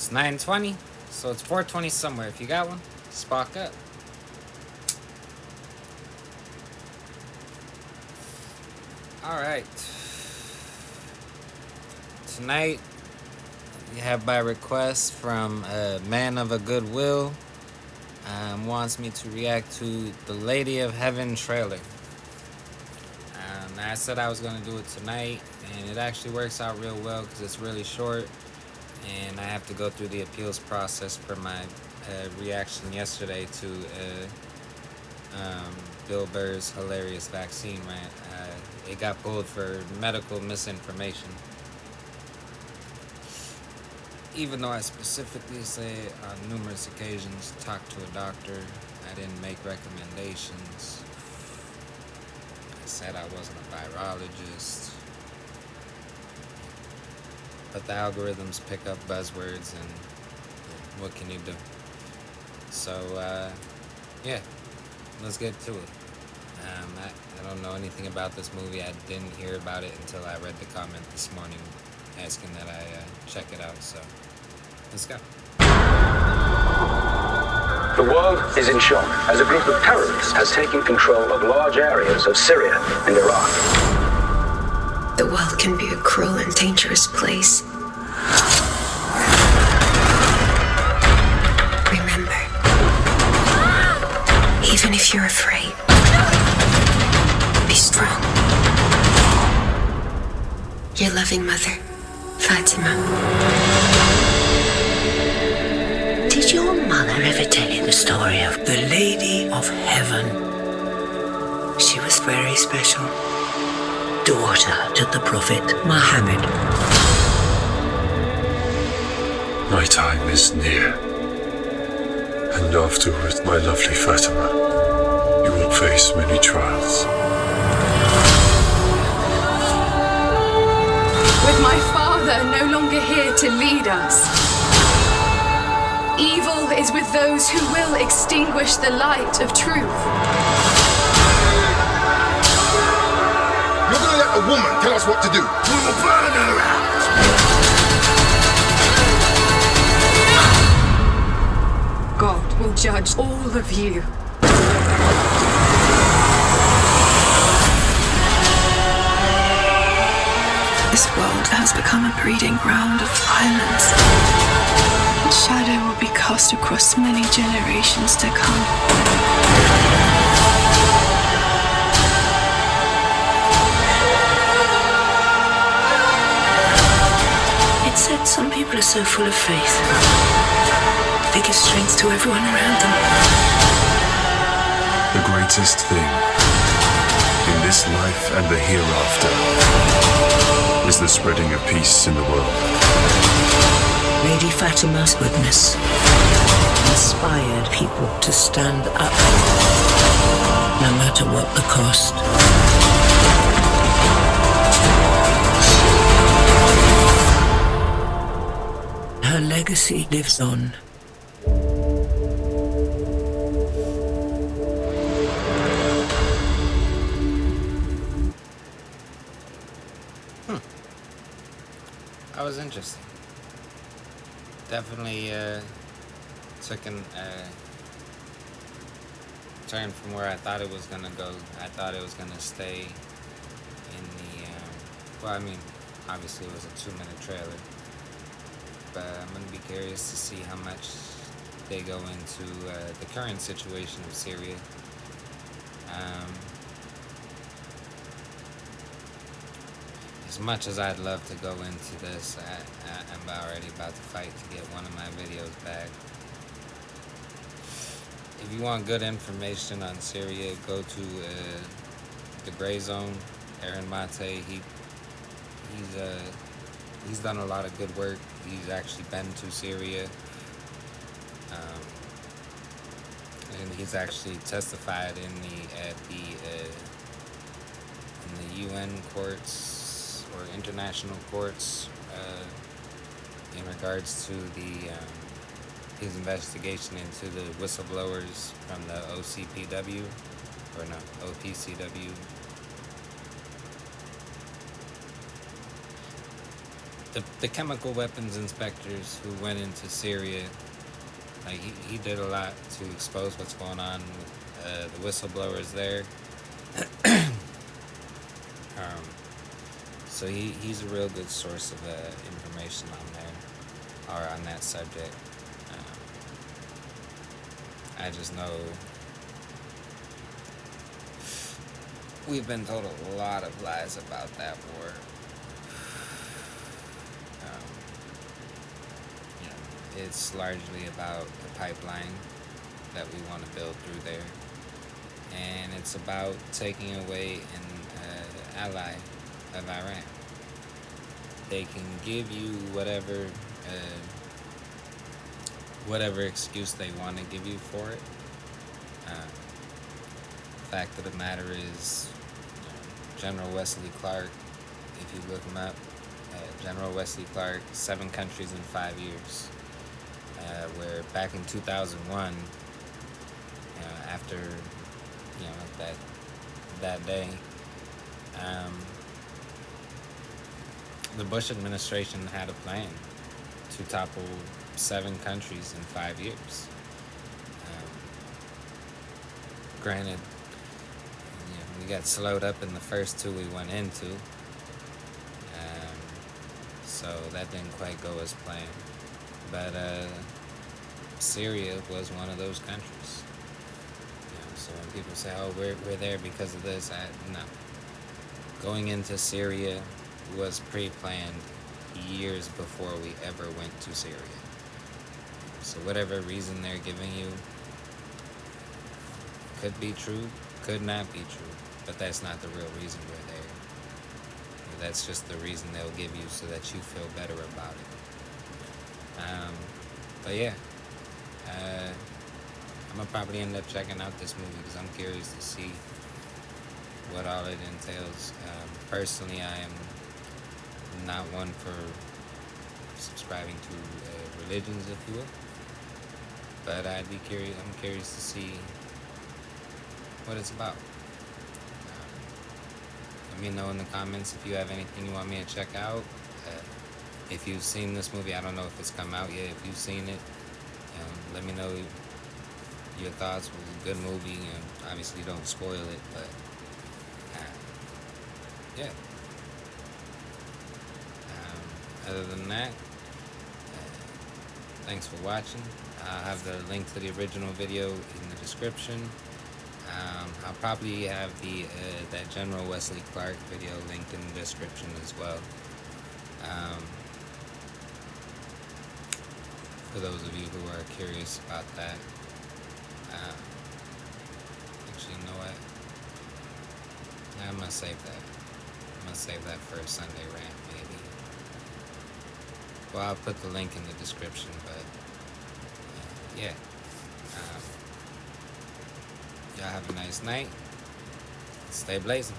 It's 9:20, so it's 4:20 somewhere. If you got one, spark up. All right. Tonight, we have by request from a man of a goodwill. Wants me to react to the Lady of Heaven trailer. I said I was going to do it tonight, and it actually works out real well because it's really short, and I have to go through the appeals process for my reaction yesterday to Bill Burr's hilarious vaccine rant. It got pulled for medical misinformation. Even though I specifically say on numerous occasions, talk to a doctor, I didn't make recommendations. I said I wasn't a virologist. But the algorithms pick up buzzwords, and what can you do? So, yeah, let's get to it. I don't know anything about this movie. I didn't hear about it until I read the comment this morning asking that I check it out. So, let's go. The world is in shock as a group of terrorists has taken control of large areas of Syria and Iraq. The world can be a cruel and dangerous place. Remember, even if you're afraid, be strong. Your loving mother, Fatima. Did your mother ever tell you the story of the Lady of Heaven? She was very special. Daughter to the Prophet Muhammad. My time is near. And afterwards, my lovely Fatima, you will face many trials. With my father no longer here to lead us, evil is with those who will extinguish the light of truth. You're gonna let a woman tell us what to do? We will burn her out! God will judge all of you. This world has become a breeding ground of violence. Its shadow will be cast across many generations to come. It said some people are so full of faith. They give strength to everyone around them. The greatest thing in this life and the hereafter is the spreading of peace in the world. Lady Fatima's goodness inspired people to stand up, no matter what the cost. Her legacy lives on. That was interesting. Definitely took a turn from where I thought it was gonna go. I thought it was gonna stay in the well, I mean, obviously it was a 2-minute trailer, but I'm gonna be curious to see how much they go into the current situation of Syria. As much as I'd love to go into this, I'm already about to fight to get one of my videos back. If you want good information on Syria, go to the Gray Zone. Aaron Mate, he's done a lot of good work. He's actually been to Syria, and he's actually testified in the UN courts or international courts in regards to his investigation into the whistleblowers from the OCPW, or no, OPCW. the chemical weapons inspectors who went into Syria, like he did a lot to expose what's going on with the whistleblowers there. So he's a real good source of information on there, or on that subject. I just know we've been told a lot of lies about that war. It's largely about the pipeline that we want to build through there, and it's about taking away an ally of Iran. They can give you whatever excuse they want to give you for it. Fact of the matter is, General Wesley Clark, if you look him up, General Wesley Clark, 7 countries in 5 years. Where back in 2001, after that day, the Bush administration had a plan to topple 7 countries in 5 years. Granted, we got slowed up in the first 2 we went into, so that didn't quite go as planned. But Syria was one of those countries. So when people say, "Oh, we're there because of this," no. Going into Syria was pre-planned years before we ever went to Syria. So whatever reason they're giving you could be true, could not be true, but that's not the real reason we're there. That's just the reason they'll give you so that you feel better about it. But yeah, I'm gonna probably end up checking out this movie because I'm curious to see what all it entails. Personally, I am not one for subscribing to religions, if you will, but I'd be curious. I'm curious to see what it's about. Let me know in the comments if you have anything you want me to check out. If you've seen this movie, I don't know if it's come out yet. If you've seen it, let me know your thoughts. It was a good movie, and obviously don't spoil it, but yeah. Other than that, thanks for watching. I'll have the link to the original video in the description. I'll probably have that General Wesley Clark video linked in the description as well. For those of you who are curious about that. Actually, you know what? I'm gonna save that. I'm gonna save that for a Sunday rant, maybe. Well, I'll put the link in the description, but yeah. Y'all have a nice night. Stay blazing.